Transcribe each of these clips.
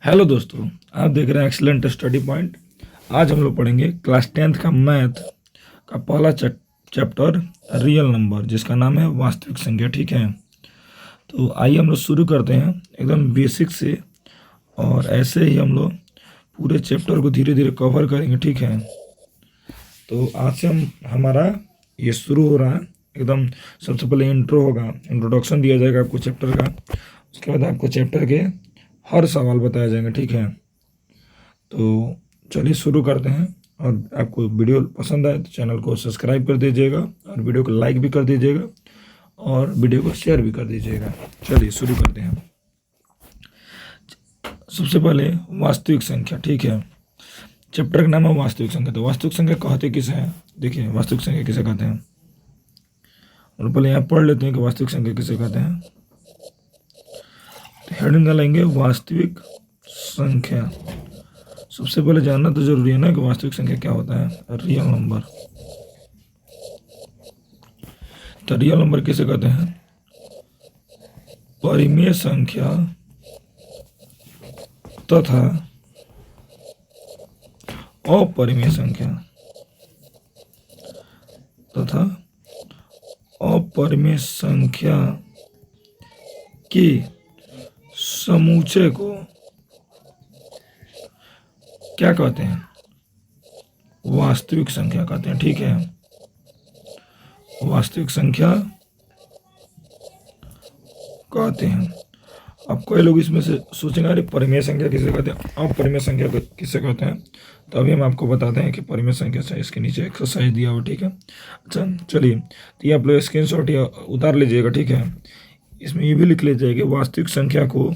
Hello दोस्तों, आप देख रहे हैं एक्सीलेंट स्टडी पॉइंट। आज हम लोग पढ़ेंगे क्लास 10th का मैथ का पहला चैप्टर रियल नंबर, जिसका नाम है वास्तविक संख्या। ठीक है, तो आइए हम लोग शुरू करते हैं एकदम बेसिक से, और ऐसे ही हम लोग पूरे चैप्टर को धीरे धीरे कवर करेंगे। ठीक है, तो आज से हमारा ये शुरू हो रहा है एकदम। सबसे पहले इंट्रो होगा, इंट्रोडक्शन दिया जाएगा आपको चैप्टर का। उसके बाद आपको चैप्टर के हर सवाल बताया जाएंगे। ठीक है, तो चलिए शुरू करते हैं। और आपको वीडियो पसंद आए तो चैनल को सब्सक्राइब कर दीजिएगा, और वीडियो को लाइक भी कर दीजिएगा, और वीडियो को शेयर भी कर दीजिएगा। चलिए शुरू करते हैं। सबसे पहले वास्तविक संख्या। ठीक है, चैप्टर का नाम है वास्तविक संख्या। तो वास्तविक संख्या कहते किसे हैं? देखिए, वास्तविक संख्या किसे कहते हैं, और पहले यहाँ पढ़ लेते हैं कि वास्तविक संख्या किसे कहते हैं। तो हेडिंग डालेंगे वास्तविक संख्या। सबसे पहले जानना तो जरूरी है ना कि वास्तविक संख्या क्या होता है। Real number. तो रियल नंबर किसे कहते हैं? परिमेय संख्या तथा अपरिमेय संख्या तथा अपरिमेय संख्या के समूचे को क्या कहते हैं? वास्तविक संख्या कहते हैं। ठीक है, वास्तविक संख्या कहते हैं। अब कोई लोग इसमें से सोचेंगे अरे परिमेय संख्या किसे कहते हैं, अपरिमेय संख्या किसे कहते हैं। तो अभी हम आपको बताते हैं कि परिमेय संख्या से इसके नीचे एक्सरसाइज दिया हुआ। ठीक है, अच्छा चलिए, तो ये आप लोग स्क्रीनशॉट या उतार लीजिएगा। ठीक है, इसमें ये भी लिख लीजिएगा कि वास्तविक संख्या को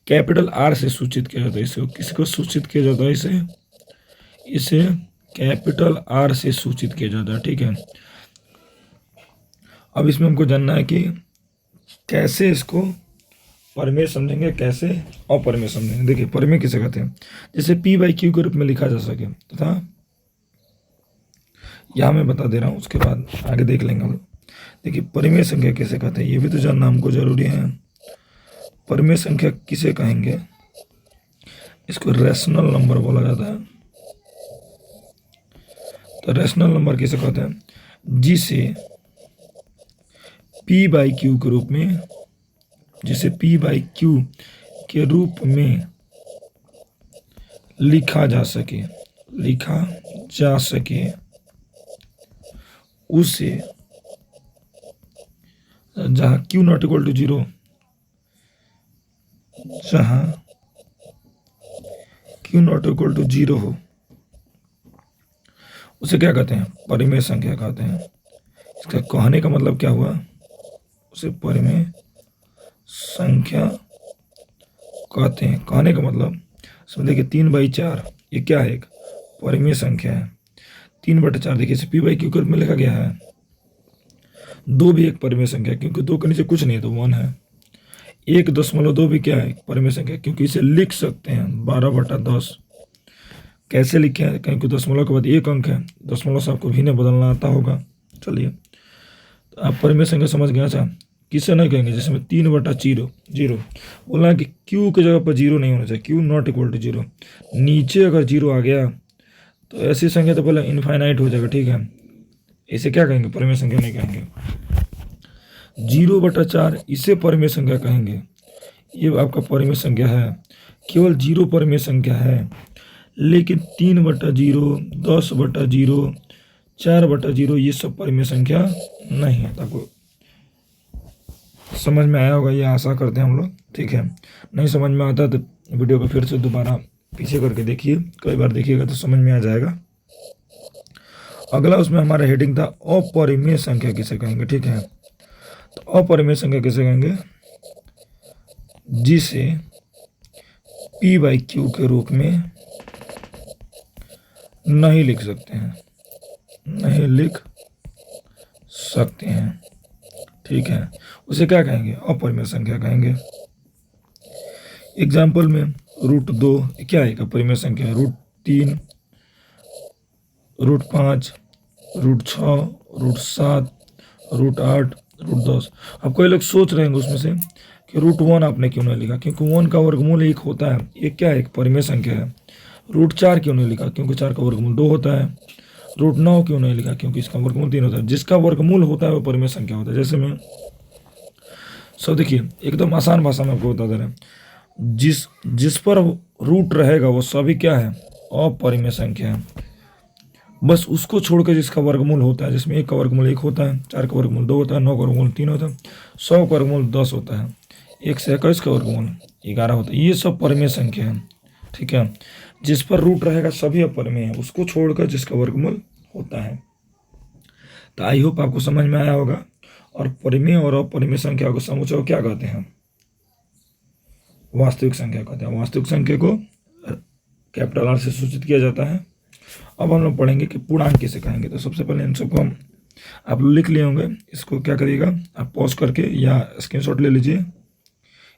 कैपिटल आर से सूचित किया जाता है। इसे किसको सूचित किया जाता है? इसे कैपिटल आर से सूचित किया जाता है। ठीक है, अब इसमें हमको जानना है कि कैसे इसको परिमेय समझेंगे, कैसे अपरिमेय समझेंगे। देखिए, परिमेय किसे कहते हैं? जैसे P/Q के रूप में लिखा जा सके तथा यह मैं बता दे रहा हूँ, उसके बाद आगे देख लेंगे हम लोग। देखिए, परिमेय संख्या किसे कहते हैं, ये भी तो जानना हमको जरूरी है। परिमेय संख्या किसे कहेंगे? इसको रैशनल नंबर बोला जाता है। तो रैशनल नंबर किसे कहते हैं? जिसे P/Q के रूप में, जिसे P/Q के रूप में लिखा जा सके, उसे, जहाँ Q नॉट इक्वल टू 0, जहाँ Q नॉट इक्वल टू 0 हो, उसे क्या कहते हैं? परिमेय संख्या कहते हैं। इसका कहने का मतलब क्या हुआ? उसे परिमेय संख्या कहते हैं। कहने का मतलब समझिए कि 3/4 ये क्या है? एक परिमेय संख्या है। 3/4 देखिए इसे P/Q के रूप में लिखा गया है। 2 भी एक परिमेय संख्या है, क्योंकि 2 के नीचे कुछ नहीं है तो 1 है। 1.2 भी क्या है? परिमेय संख्या, क्योंकि इसे लिख सकते हैं 12/10। कैसे लिखे हैं? क्योंकि दशमलव के बाद एक अंक है, दशमलव से आपको भिन्न बदलना आता होगा। चलिए, तो आप परिमेय संख्या समझ गए। अच्छा, किसे नहीं कहेंगे? जिसमें 3/0 बोला कि Q की जगह पर 0 नहीं होना चाहिए, Q नॉट इक्वल टू 0। नीचे अगर 0 आ गया तो ऐसी संख्या तो पहले इनफाइनाइट हो जाएगा। ठीक है, इसे क्या कहेंगे? परिमेय संख्या नहीं कहेंगे। 0/4 इसे परिमेय संख्या कहेंगे। ये आपका परिमेय संख्या है, केवल 0 परिमेय संख्या है। लेकिन 3/0, 10/0, 4/0 ये सब परिमेय संख्या नहीं है। तो आपको समझ में आया होगा, ये आशा करते हैं हम लोग। ठीक है, नहीं समझ में आता तो वीडियो को फिर से दोबारा पीछे करके देखिए, कई बार देखिएगा तो समझ में आ जाएगा। अगला उसमें हमारा हेडिंग था अपरिमेय संख्या किसे कहेंगे। ठीक है, तो अपरिमेय संख्या किसे कहेंगे? जिसे P/Q के रूप में नहीं लिख सकते हैं। ठीक है, उसे क्या कहेंगे? अपरिमेय संख्या कहेंगे। एग्जाम्पल में √2 क्या है? अपरिमेय संख्या है। √3, √5, √6, √7, √8, √10। अब कोई लोग सोच रहे हैं उसमें से कि √1 आपने क्यों नहीं लिखा, क्योंकि 1 का वर्गमूल 1 होता है, ये क्या है, एक परिमेय संख्या है। √4 क्यों नहीं लिखा, क्योंकि 4 का वर्गमूल 2 होता है। √9 क्यों नहीं लिखा, क्योंकि इसका वर्गमूल 3 होता है। जिसका वर्गमूल होता है वो परिमेय संख्या होता है। जैसे मैं सब देखिए एकदम आसान भाषा में आपको बता दे रहे हैं, जिस पर रूट रहेगा वो सभी क्या है, अपरिमेय संख्या है। बस उसको छोड़कर जिसका वर्गमूल होता है, जिसमें 1 का वर्गमूल 1 होता है, 4 का वर्गमूल 2 होता है, 9 का वर्गमूल 3 होता है, 100 का वर्गमूल 10 होता है, 1 से 21 का वर्गमूल 11 होता है, ये सब परिमेय संख्या है। ठीक है, जिस पर रूट रहेगा सभी अपरिमेय है, उसको छोड़कर जिसका वर्गमूल होता है। तो आई होप आपको समझ में आया होगा। और परिमेय और अपरिमेय संख्या को समुच्चय क्या कहते हैं, वास्तविक संख्या कहते हैं। वास्तविक संख्या को कैपिटल आर से सूचित किया जाता है। अब हम लोग पढ़ेंगे कि पूर्णांक किसे कहेंगे। तो सबसे पहले इन सबको हम आप लोग लिख लिए होंगे, इसको क्या करिएगा आप पॉज करके या स्क्रीनशॉट ले लीजिए,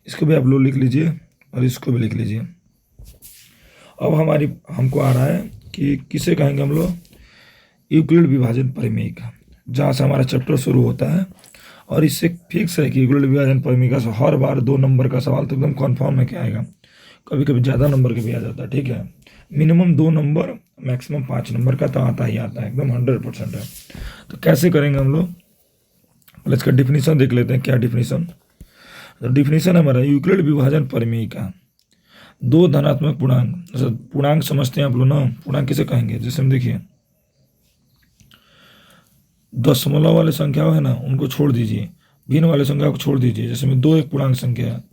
इसको भी आप लोग लिख लीजिए और इसको भी लिख लीजिए। अब हमको आ रहा है कि किसे कहेंगे हम लोग, यूक्लिड विभाजन परिमेय का, जहाँ से हमारा चैप्टर शुरू होता है। और इससे फिक्स है कि यूक्लिड विभाजन परिमेय का हर बार 2 नंबर का सवाल तो एकदम कन्फर्म है कि आएगा, कभी कभी ज़्यादा नंबर के भी आ जाता है। ठीक है, मिनिमम 2 नंबर, मैक्सिमम 5 नंबर का तो आता ही आता है, एकदम 100% है। तो कैसे करेंगे हम लोग, पहले इसका डिफिनीसन देख लेते हैं। क्या डिफिनीसन, तो डिफिनीसन हमारा यूक्लिड विभाजन परिमेय का 2 धनात्मक पूर्णांक, पूर्णांक समझते हैं आप लोग ना, पूर्णांक किसे कहेंगे, जैसे हम देखिए दशमलव वाले संख्या है ना, उनको छोड़ दीजिए, भिन्न वाले संख्या को छोड़ दीजिए। जैसे में 2 एक पूर्णांक संख्या है,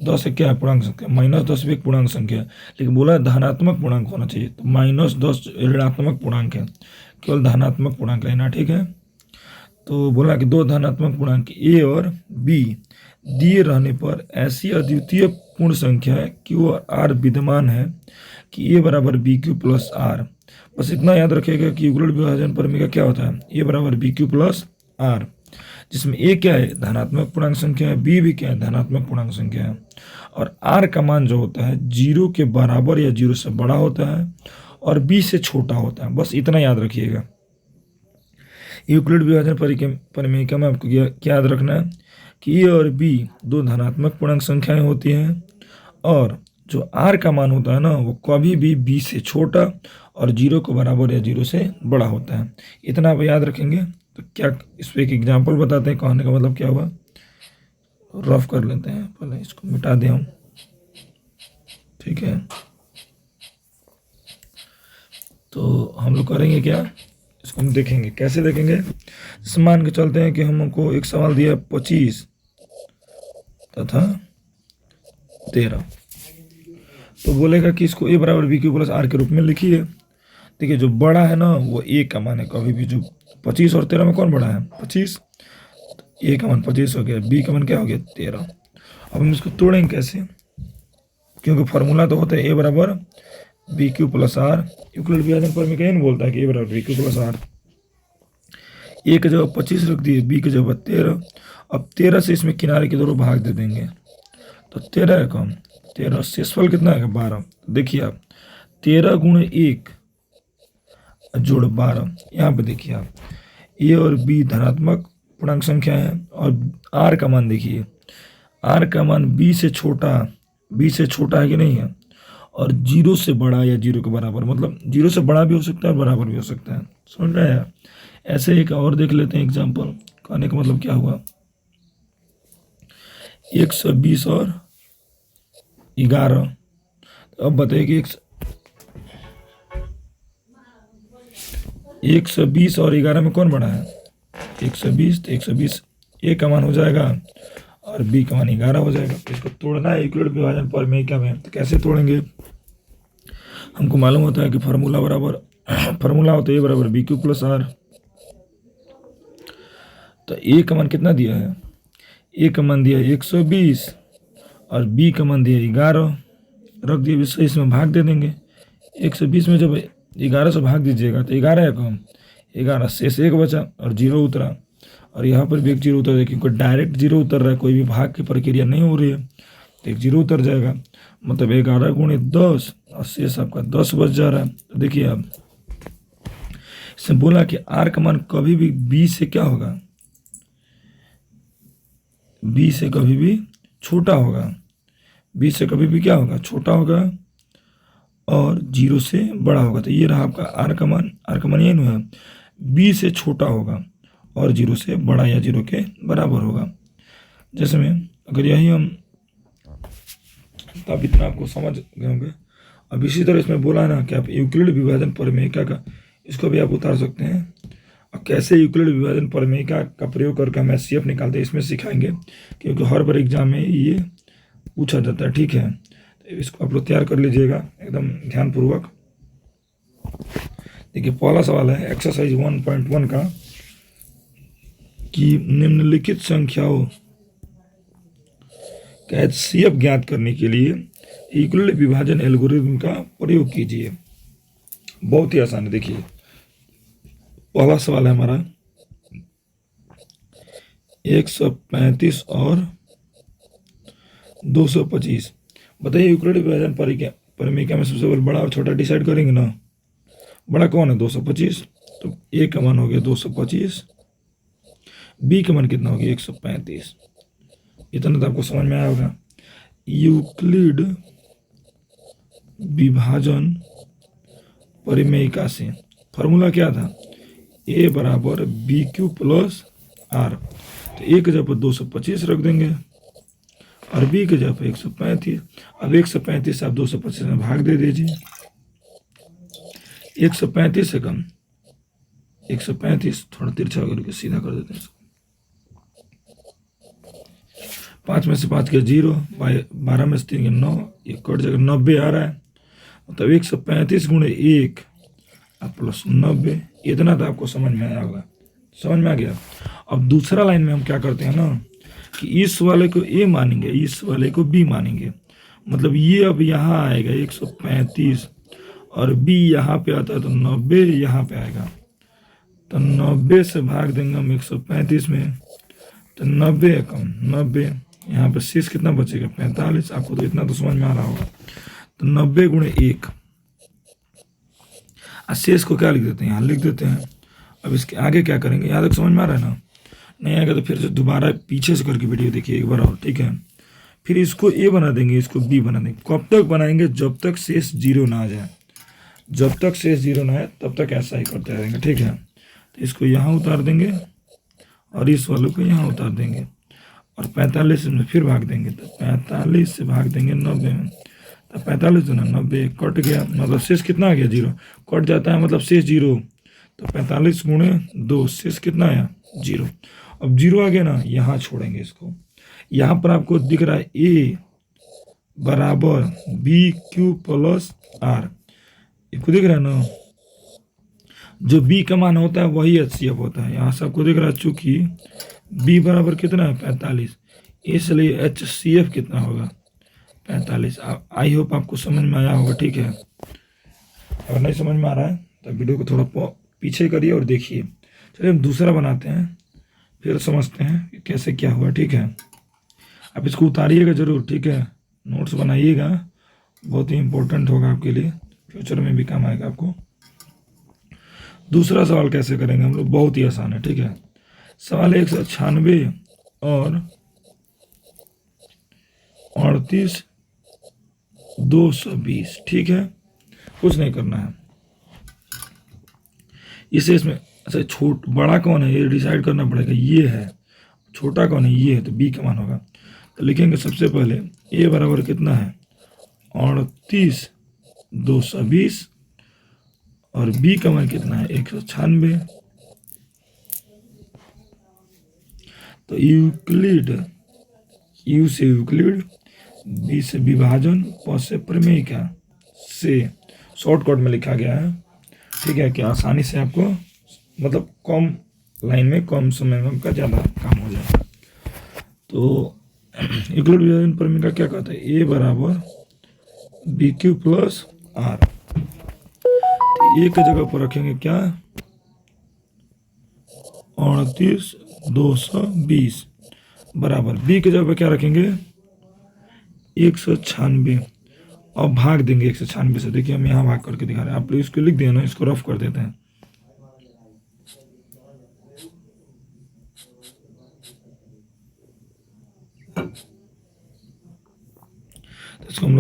10 एक क्या है पूर्णांक संख्या, -10 भी एक पूर्णांक संख्या है, लेकिन बोला धनात्मक पूर्णांक होना चाहिए, तो -10 ऋणात्मक पूर्णांक है, केवल धनात्मक पूर्णांक लेना। ठीक है, तो बोला कि 2 धनात्मक पूर्णांक ए और बी दिए रहने पर ऐसी अद्वितीय पूर्ण संख्या है क्यू और आर विद्यमान है कि ए बराबर बी क्यू प्लस आर। बस इतना याद रखिएगा कि यूक्लिड विभाजन परिमेय का क्या होता है, ए बराबर बी क्यू प्लस आर, जिसमें ए क्या है धनात्मक पूर्णांक संख्या है, बी भी क्या है धनात्मक पूर्णांक संख्या है, और आर का मान जो होता है 0 के बराबर या 0 से बड़ा होता है और बी से छोटा होता है। बस इतना याद रखिएगा। यूक्लिड विभाजन परिमेय का में आपको क्या याद रखना है कि ए और बी 2 धनात्मक पूर्णांक संख्याएं होती हैं, और जो आर का मान होता है ना वो कभी भी बी से छोटा और 0 के बराबर या 0 से बड़ा होता है। इतना आप याद रखेंगे। तो क्या इस पर एक एग्जाम्पल बताते हैं, कहने का मतलब क्या हुआ, रफ कर लेते हैं, पहले इसको मिटा दें हम। ठीक है, तो हम लोग करेंगे क्या, इसको हम देखेंगे, कैसे देखेंगे। जैसे मान के चलते हैं कि हमको एक सवाल दिया 25 तथा 13, तो बोलेगा कि इसको ए बराबर बी क्यू प्लस आर के रूप में लिखिए। देखिए जो बड़ा है ना वो ए का मान है, कभी भी जो 25 और 13 में कौन बड़ा है 25, ए का मान 25 हो गया, बी का मान क्या हो गया 13। अब हम इसको तोड़ेंगे कैसे, क्योंकि फार्मूला तो होता है ए बराबर B Q plus R. Euclid विभाजन परिमेय का नहीं बोलता है कि ए बराबर B Q plus R. A की जगह 25 रख दिए, बी की जगह 13। अब 13 से इसमें किनारे के दोनों भाग दे देंगे, तो 13 है कम, 13 शेषफल कितना है 12। देखिए आप 13 गुणे 1 जोड़ 12, यहाँ पे देखिए आप ए और बी धनात्मक पूर्णांक संख्या है, और आर का मान देखिए, आर का मान बी से छोटा है कि नहीं है, और 0 से बड़ा या 0 के बराबर, मतलब 0 से बड़ा भी हो सकता है और बराबर भी हो सकता है। समझ रहे हैं। ऐसे एक और देख लेते हैं एग्जाम्पल, कहने का मतलब क्या हुआ, 120 और 11। अब बताइए कि 120 और 11 में कौन बड़ा है, 120, तो 120 ए का मान हो जाएगा और बी का मान 11 हो जाएगा। तो इसको तोड़ना है यूक्लिड विभाजन परिमेय का में, तो कैसे तोड़ेंगे, हमको मालूम होता है कि फार्मूला होता है ए बराबर बी क्यू प्लस आर। तो ए का मान कितना दिया है, ए का मान दिया 120 और बी का मान दिया 11, रख दिए, इसमें भाग दे देंगे। 120 में जब 11 से भाग दीजिएगा तो 11 है कम, 11 शेष 1 बचा और 0 उतरा, और यहाँ पर भी एक 0 उतर जाएगा, क्योंकि डायरेक्ट 0 उतर रहा है, कोई भी भाग की प्रक्रिया नहीं हो रही है, तो एक 0 उतर जाएगा, मतलब 11 गुणे 10 और शेष आपका 10 बच जा रहा है। तो देखिए आप इसमें बोला कि आर का मान कभी भी बी से क्या होगा, बी से कभी भी छोटा होगा, बी से कभी भी क्या होगा, छोटा होगा, और 0 से बड़ा होगा। तो ये रहा आपका आर का मान ये है, बी से छोटा होगा और 0 से बड़ा या 0 के बराबर होगा। जैसे में अगर यही हम, तो आप इतना आपको समझ गए होंगे। अब इसी तरह इसमें बोला है ना कि आप यूक्लिड विभाजन प्रमेयिका का, इसको भी आप उतार सकते हैं। और कैसे यूक्लिड विभाजन प्रमेयिका का प्रयोग करके हम एचसीएफ निकालते हैं इसमें सिखाएंगे, क्योंकि हर बार एग्जाम में ये पूछा जाता है। ठीक है, तो इसको आप लोग तैयार कर लीजिएगा एकदम ध्यानपूर्वक। देखिए पहला सवाल है एक्सरसाइज 1.1 का, कि निम्नलिखित संख्याओं का एचसीएफ ज्ञात करने के लिए यूक्लिड विभाजन एल्गोरिथम का प्रयोग कीजिए। बहुत ही आसान है। देखिए पहला सवाल है हमारा 135 और 225। बताइए यूक्लिड विभाजन प्रमेयिका में सबसे पहले बड़ा और छोटा डिसाइड करेंगे ना। बड़ा कौन है, 225, तो ए का मान हो गया 225, बी का मान कितना हो गया 135। इतना तो आपको समझ में आया होगा। यूक्लिड विभाजन प्रमेयिका से फॉर्मूला क्या था, ए बराबर बी क्यू प्लस आर। तो ए की जगह पर 225 रख देंगे और बी की जगह पर 135। अब 135 से आप 225 में भाग दे दीजिए। 135 से कम 135 थोड़ा तिरछा करके सीधा कर देते हैं। 5 में से 5 के 0, 12 में से 3 के 9, ये कट जाएगा, 90 आ रहा है। मतलब 135 गुणे 1 प्लस 90, इतना तो आपको समझ में आया होगा। समझ में आ गया। अब दूसरा लाइन में हम क्या करते हैं ना, कि इस वाले को ए मानेंगे, इस वाले को बी मानेंगे। मतलब ये अब यहाँ आएगा 135 और बी यहाँ पे आता है, तो 90 यहाँ पे आएगा। तो 90 से भाग देंगे हम 135 में, तो 90 कम 90, यहाँ पे शेष कितना बचेगा 45। आपको तो इतना तो समझ में आ रहा होगा। तो 90 गुणे 1, शेष को क्या लिख देते हैं, यहाँ लिख देते हैं। अब इसके आगे क्या करेंगे, यहाँ तक समझ में आ रहा है ना। नहीं आएगा तो फिर से दोबारा पीछे से करके वीडियो देखिए एक बार और। ठीक है, फिर इसको ए बना देंगे, इसको बी बना देंगे। कब तक बनाएंगे, जब तक शेष 0 ना आ जाए। जब तक शेष 0 ना आए तब तक ऐसा ही करते रहेंगे। ठीक है, तो इसको यहाँ उतार देंगे और इस वालों को यहाँ उतार देंगे और 45 में फिर भाग देंगे। तो 45 से भाग देंगे 90 में, तो 45 जो ना 90 कट गया, मतलब शेष कितना आ गया 0। कट जाता है मतलब शेष 0। तो 45 गुणे 2, शेष कितना आया 0। अब 0 आ गया ना, यहाँ छोड़ेंगे इसको। यहाँ पर आपको दिख रहा है ए बराबर बी क्यू प्लस आर, इसको दिख रहा है ना। जो बी का मान होता है वही एचसीएफ होता है। यहाँ से आपको दिख रहा है चूंकि बी बराबर कितना है 45, इसलिए एचसीएफ कितना होगा 45। आई होप आपको समझ में आया होगा। ठीक है, अगर नहीं समझ में आ रहा है तो वीडियो को थोड़ा पीछे करिए और देखिए। चलिए हम दूसरा बनाते हैं, फिर समझते हैं कि कैसे क्या हुआ। ठीक है, आप इसको उतारिएगा जरूर। ठीक है, नोट्स बनाइएगा, बहुत ही इंपॉर्टेंट होगा आपके लिए, फ्यूचर में भी काम आएगा आपको। दूसरा सवाल कैसे करेंगे हम लोग, बहुत ही आसान है। ठीक है, सवाल 196 और 38 220। ठीक है, कुछ नहीं करना है इसे। इसमें अच्छा बड़ा कौन है ये डिसाइड करना पड़ेगा, ये है। छोटा कौन है, ये है, तो बी का मान होगा। तो लिखेंगे सबसे पहले ए बराबर कितना है 38 220 और बी का मान कितना है 196। तो यूक्लिड, यू से यूक्लिड, बी से विभाजन, प से प्रमेयिका से शॉर्टकट में लिखा गया है। ठीक है, कि आसानी से आपको मतलब कम लाइन में कम समय में आपका ज़्यादा काम हो जाए। तो यूक्लिड विभाजन प्रमेयिका क्या कहता है, ए बराबर B Q plus R. A की जगह पर रखेंगे क्या 38 220 बराबर, बी की जगह पर क्या रखेंगे 196 और भाग देंगे 196 से। देखिए हम यहाँ भाग करके दिखा रहे हैं, आप लोग इसको लिख दिए ना, इसको रफ कर देते हैं।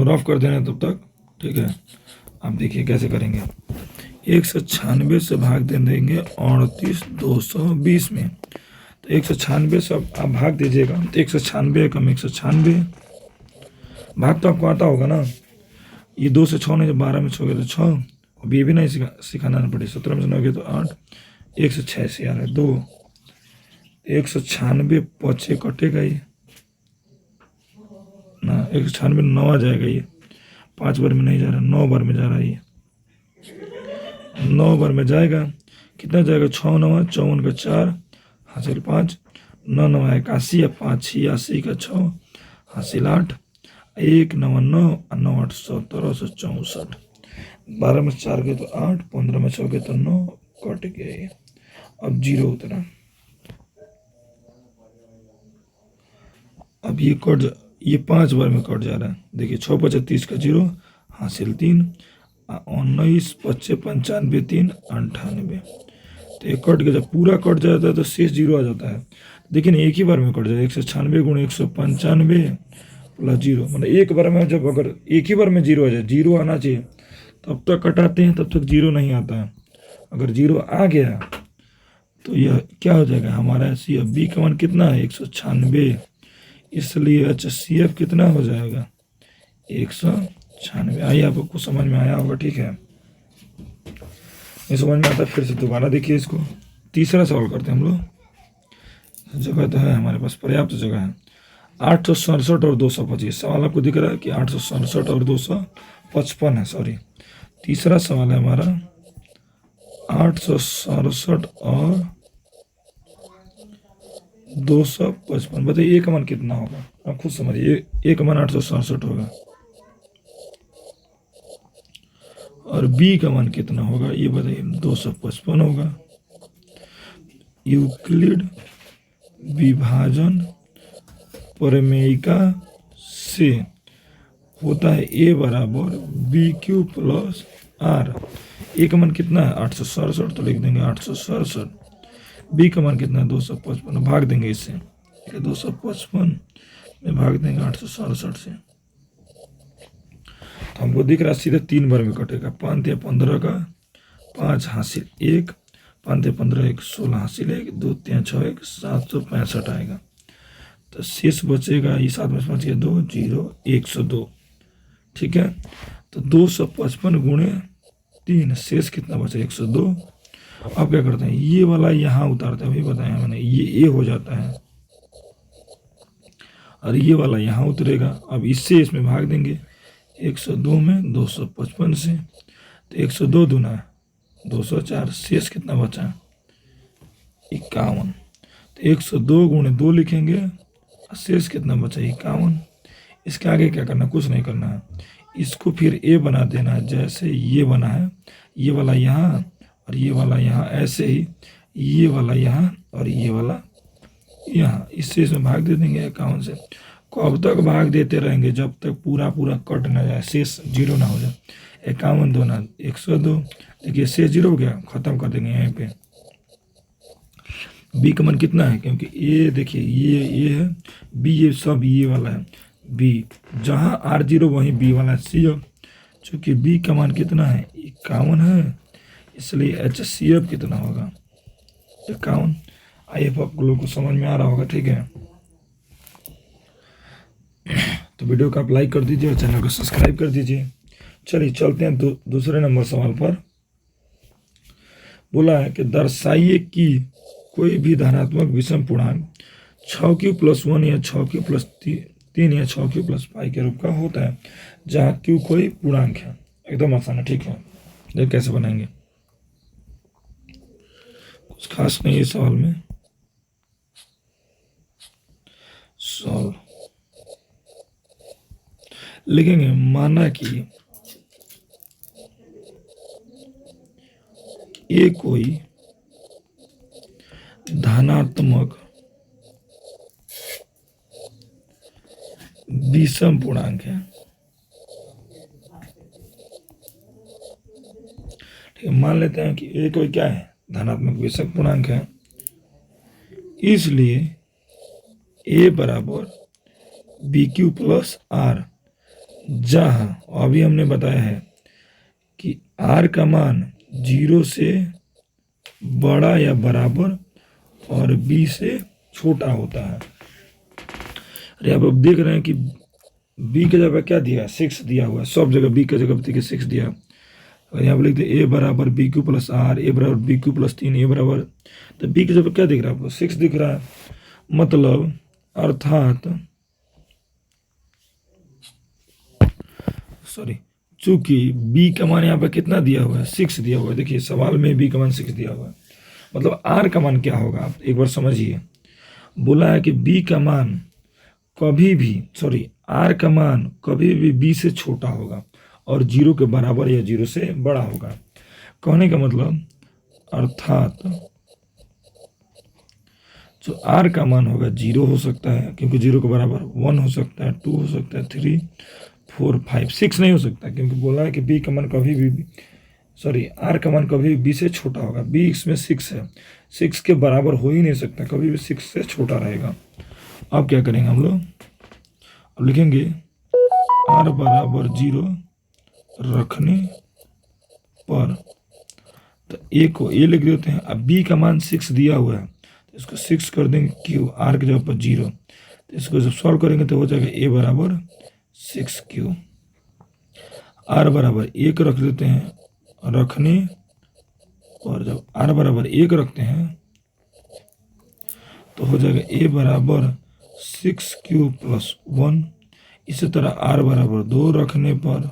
रफ कर देना तब तक, ठीक है। आप देखिए कैसे करेंगे। 196 से भाग दे देंगे 38,220 में। तो 196 से आप भाग दीजिएगा, तो 196 कम 196, भाग तो आपको आता होगा ना। ये 2 से 6 नहीं, 12 में 6 गए तो 6, अब ये भी नहीं सिखाना पड़े। 17 में से 9 गए तो 8, 1 से 6 से आ रहा है 2, 196 पचे कटेगा ये ना, 196 9 आ जाएगा ये, 5 बार में नहीं जा रहा, 9 बार में जा रहा है ये, 9 बार में जाएगा। कितना जाएगा, 6 9 54 का 4 हासिल 5, 9 9 81, 5 86 का 6 हासिल 8, 1 9 9 9 8 1764, 12 में 4 गए तो 8, 15 में 6 गए तो 9, कट गया ये। अब 0 उतरा, अब ये 5 बार में कट जा रहा है। देखिए 6 5 30 का 0 हासिल 3, 19 25 95 3 98। तो ये कट गया, जब पूरा कट जाता है तो शेष 0 आ जाता है। देखिए ना, एक ही बार में कट जाए, 196 गुणे 195 प्लस 0, मतलब एक बार में जब अगर एक ही बार में 0 आ जाए, 0 आना चाहिए तब तक कटाते हैं, तब तक 0 नहीं आता है। अगर 0 आ गया तो यह क्या हो जाएगा हमारा CF, बी का मान कितना है 196, इसलिए HCF कितना हो जाएगा 196। आइए आपको समझ में आया होगा, ठीक है। नहीं समझ में आता फिर से दोबारा देखिए इसको। तीसरा सवाल करते हैं हम लोग, जगह तो है हमारे पास, पर्याप्त जगह है। 867 और 225, सवाल आपको दिख रहा है कि 867 और 255 है, सॉरी। तीसरा सवाल है हमारा 867 और 255। बताइए ए का मान कितना होगा, आप खुद समझिए। ए का मान 867 होगा और बी का मान कितना होगा ये बताइए, 255 होगा। यूक्लिड विभाजन प्रमेयिका से होता है ए बराबर BQ प्लस आर। ए का मान कितना है 867, तो लिख देंगे 867। बी का मान कितना है 255, भाग देंगे इससे, 255 में भाग देंगे 867 से, तो हमको दिख रहा है सीधे 3 बार में कटेगा। 5 या 15 का 5 हासिल 1, 5 या 15 1 16 हासिल 1, 2 3 6 1 765 आएगा। तो शेष बचेगा, ये 7 में 5 2 0 102, ठीक है। तो 255 गुणे 3, शेष कितना बचा 102। अब क्या करते हैं, ये वाला यहाँ उतारते हैं, अभी बताया मैंने, ये ए हो जाता है और ये वाला यहाँ उतरेगा। अब इससे इसमें भाग देंगे 102 में 255 से, तो 102 दूना 204, शेष कितना बचा 51। तो 102 गुणे 2 लिखेंगे, शेष कितना बचा 51। इसके आगे क्या करना, कुछ नहीं करना है, इसको फिर ए बना देना है, जैसे ये बना है, ये वाला यहाँ और ये वाला यहाँ, ऐसे ही ये वाला यहाँ और ये वाला यहाँ, इससे इसमें भाग दे देंगे 51 से। कब तक भाग देते रहेंगे, जब तक पूरा पूरा कट ना जाए, शेष 0 ना हो जाए। 51 2 ना 102, देखिए शेष 0 हो गया, खत्म कर देंगे यहाँ पे। बी का मान कितना है, क्योंकि ए देखिए ये है, बी ये सब ये वाला है, बी जहाँ R0 वहीं बी वाला CF, चूँकि बी का मान कितना है 51 है, इसलिए HCF कितना होगा 51। IF आप लोगों को समझ में आ रहा होगा, ठीक है। तो वीडियो को आप लाइक कर दीजिए और चैनल को सब्सक्राइब कर दीजिए। चलिए चलते हैं दूसरे नंबर सवाल पर। बोला है कि दर्शाइए कि कोई भी धनात्मक विषम पूर्णांक 6Q + 1 या 6Q + 3 या 6Q + 5 के रूप का होता है, जहाँ Q कोई पूर्णांक है। एकदम आसान है, ठीक है। देख कैसे बनाएंगे, कुछ खास नहीं है सवाल में। सॉल्व लिखेंगे, माना कि ए कोई धनात्मक विषम पूर्णांक है, ठीक है। मान लेते हैं कि ए कोई क्या है, धनात्मक विषम पूर्णांक है, इसलिए ए बराबर BQ + R, जहाँ अभी हमने बताया है कि आर का मान 0 से बड़ा या बराबर और बी से छोटा होता है। अरे अब देख रहे हैं कि बी के जगह क्या दिया है, 6 दिया हुआ है, सब जगह बी के जगह देखिए 6 दिया। और यहाँ पर लिखते ए बराबर बी क्यू प्लस आर, ए बराबर बी क्यू प्लस 3, ए बराबर, तो बी के जगह क्या दिख रहा है आपको, 6 दिख रहा है। मतलब अर्थात चूंकि b का मान यहाँ पे कितना दिया हुआ है, 6 दिया हुआ है। देखिए सवाल में b का मान 6 दिया हुआ है, मतलब r का मान क्या होगा आप एक बार समझिए। बोला है कि b का मान कभी भी r का मान कभी भी b से छोटा होगा और 0 के बराबर या 0 से बड़ा होगा। कहने का मतलब अर्थात जो r का मान होगा 0 हो सकता है, क्योंकि 0 के बराबर 1 हो सकता है, 2 हो सकता है, 3, 4, 5, 6 नहीं हो सकता, क्योंकि बोला है कि b का मान कभी भी r का मान कभी भी b से छोटा होगा। b इसमें 6 है, 6 के बराबर हो ही नहीं सकता, कभी भी 6 से छोटा रहेगा। अब क्या करेंगे हम लोग, अब लिखेंगे r बराबर 0 रखने पर, तो a को a लिख देते हैं। अब b का मान 6 दिया हुआ है तो इसको 6 कर देंगे क्यू, r के जगह पर 0, तो इसको जब सॉल्व करेंगे तो हो जाएगा a बराबर 6 क्यू। r बराबर 1 रख देते हैं रखने पर, जब r बराबर 1 रखते हैं तो हो जाएगा a बराबर 6 क्यू प्लस 1। इसी तरह r बराबर 2 रखने पर,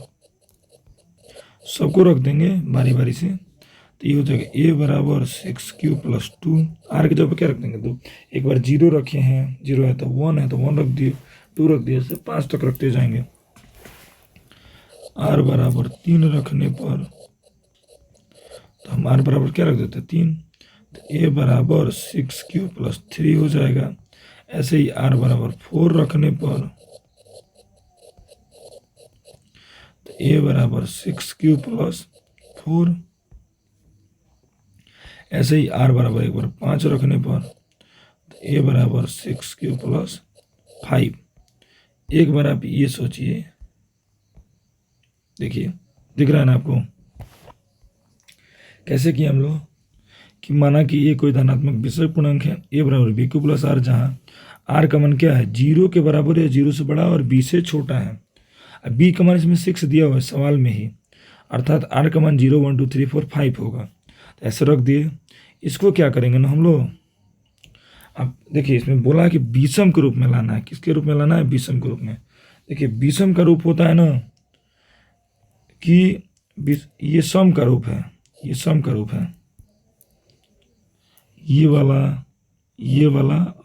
सबको रख देंगे बारी बारी से, तो ये हो जाएगा a बराबर 6 क्यू प्लस 2। r के जगह पर क्या रख देंगे, 2, एक बार 0 रखे हैं, 0 है तो 1 है तो 1 रख दिए, 2 रख दिए, ऐसे 5 तक रखते जाएंगे। r बराबर 3 रखने पर, तो हम r बराबर क्या रख देते हैं, 3, तो a बराबर 6 क्यू प्लस 3 हो जाएगा। ऐसे ही r बराबर 4 रखने पर, तो a बराबर 6 क्यू प्लस 4। ऐसे ही r बराबर एक बार 5 रखने पर, तो a बराबर 6 क्यू प्लस 5। एक बार आप ये सोचिए, देखिए दिख रहा है ना आपको कैसे किया हम लोग, कि माना कि ये कोई धनात्मक विषम पूर्णांक है a बराबर बी क्यू प्लस आर, जहाँ r का मान क्या है, 0 के बराबर या 0 से बड़ा और b से छोटा है। अब b का मान इसमें 6 दिया हुआ है सवाल में ही, अर्थात r का मान 0, 1, 2, 3, 4, 5 होगा, तो ऐसे रख दिए। इसको क्या करेंगे ना हम लोग, अब देखिए इसमें बोला है कि विषम के रूप में लाना है, किसके रूप में लाना है, विषम के रूप में। देखिए विषम का रूप होता है ना कि ये सम का रूप है, ये सम का रूप है, ये वाला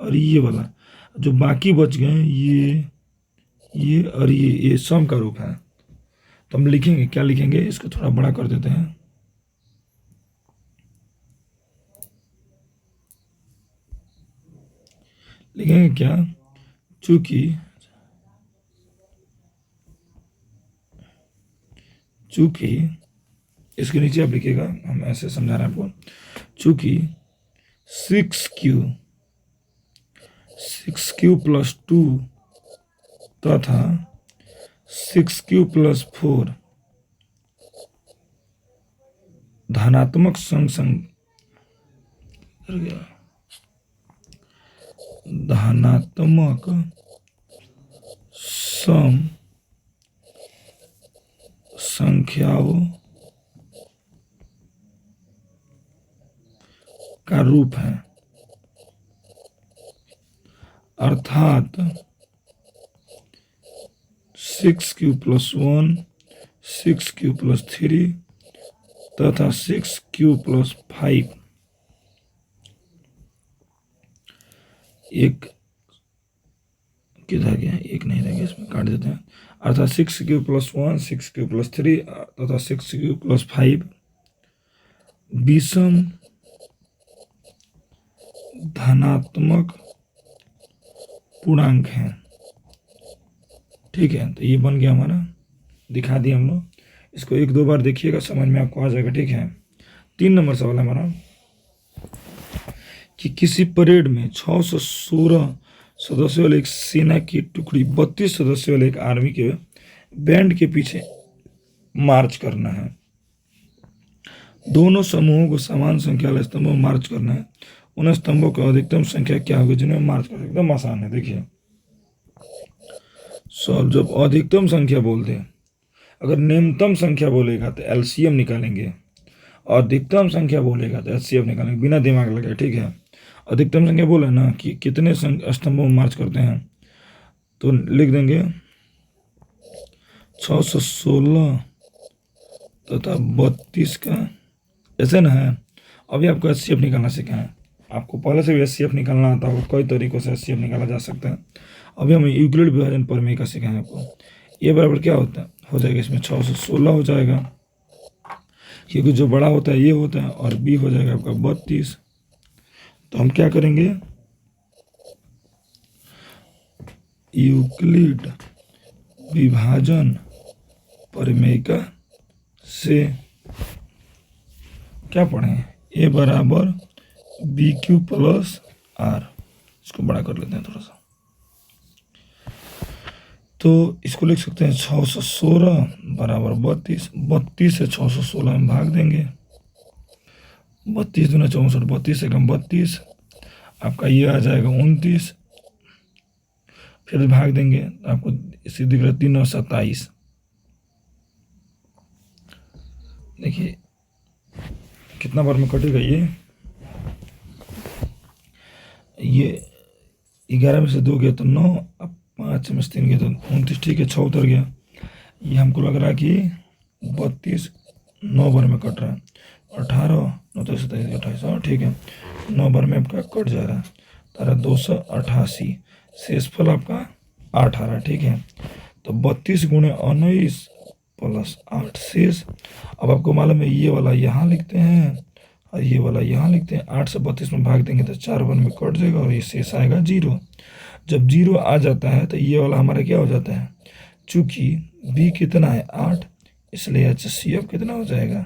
और ये वाला, जो बाकी बच गए ये और ये सम का रूप है। तो हम लिखेंगे क्या, लिखेंगे इसको थोड़ा बड़ा कर देते हैं, लिखेंगे क्या, चूंकि इसके नीचे आप लिखिएगा, हम ऐसे समझा रहे हैं आपको, चूंकि 6q प्लस 2 तथा 6q प्लस 4 धनात्मक सम संख्याओं का रूप है, अर्थात 6q प्लस 1, 6q प्लस 3 तथा 6q प्लस 5 एक किधर गया, एक नहीं रहेगा, इसमें काट देते हैं, अर्थात 6q प्लस 1, 6q प्लस 3 तथा 6q प्लस 5 विषम धनात्मक पूर्णांक है। ठीक है, तो ये बन गया हमारा, दिखा दिया हम लोग। इसको 1-2 बार देखिएगा, समझ में आपको आ जाएगा। ठीक है, 3 नंबर सवाल है हमारा, कि किसी परेड में 616 सदस्यों वाले एक सेना की टुकड़ी 32 सदस्यों वाले एक आर्मी के बैंड के पीछे मार्च करना है। दोनों समूहों को समान संख्या वाले स्तंभों में मार्च करना है। उन स्तंभों की अधिकतम संख्या क्या होगी जिन्हें मार्च कर, एकदम आसान है। देखिए सॉल्व, जब अधिकतम संख्या बोलते हैं, अगर न्यूनतम संख्या बोलेगा तो एलसीएम निकालेंगे, अधिकतम संख्या बोलेगा तो एचसीएफ निकालेंगे, बिना दिमाग लगे, ठीक है। अधिकतम संख्या बोले ना कि कितने स्तंभों में मार्च करते हैं, तो लिख देंगे 616 तथा 32 का, ऐसे ना है। अभी आपको एचसीएफ निकालना सीखा है, आपको पहले से भी एचसीएफ निकालना आता होगा, कई तरीकों से एचसीएफ निकाला जा सकता है। अभी हम यूक्लिड विभाजन प्रमेय का सीखेंगे आपको। ये बराबर क्या होता है, हो जाएगा इसमें 616 हो जाएगा, क्योंकि जो बड़ा होता है ये होता है, और बी हो जाएगा आपका 32। तो हम क्या करेंगे, यूक्लिड विभाजन प्रमेय का से क्या पढ़ें, ए बराबर बी क्यू प्लस आर। इसको बड़ा कर लेते हैं थोड़ा सा, तो इसको लिख सकते हैं 616 बराबर 32। 32 से 616 में भाग देंगे, 32 दूना 64, 32 से कम 32, आपका ये आ जाएगा 29। फिर भाग देंगे तो आपको इसी दिख रहा है 3 और 27। देखिए कितना बार में कटेगा ये 11 में से 2 गया तो 9, अब 5 में से 3 गया तो 29, ठीक है 6 उतर गया। ये हमको लग रहा है कि 32 9 बार में कट रहा है, 18 9 तो 27 28, ठीक है 9 बार में आपका कट जा रहा है, तारा 288, शेषफल आपका 8 आ रहा है, ठीक है। तो 32 गुणे 19 प्लस 8 शेष। अब आपको मालूम है ये वाला यहाँ लिखते हैं और ये वाला यहाँ लिखते हैं, 8 से 32 में भाग देंगे तो 4 बार में कट जाएगा और ये शेष आएगा 0। जब 0 आ जाता है तो ये वाला हमारा क्या हो जाता है, चूंकि b कितना है 8, इसलिए एचसीएफ कितना हो जाएगा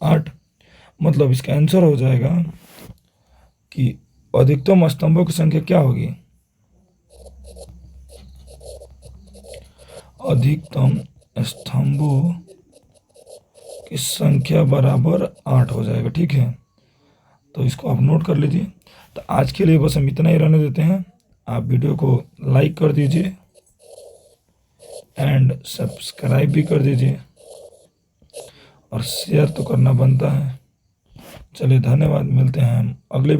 8। मतलब इसका आंसर हो जाएगा कि अधिकतम स्तंभों की संख्या क्या होगी, अधिकतम स्तंभों की संख्या बराबर 8 हो जाएगा, ठीक है। तो इसको आप नोट कर लीजिए। तो आज के लिए बस हम इतना ही रहने देते हैं। आप वीडियो को लाइक कर दीजिए एंड सब्सक्राइब भी कर दीजिए, और शेयर तो करना बनता है। चलिए धन्यवाद, मिलते हैं हम अगले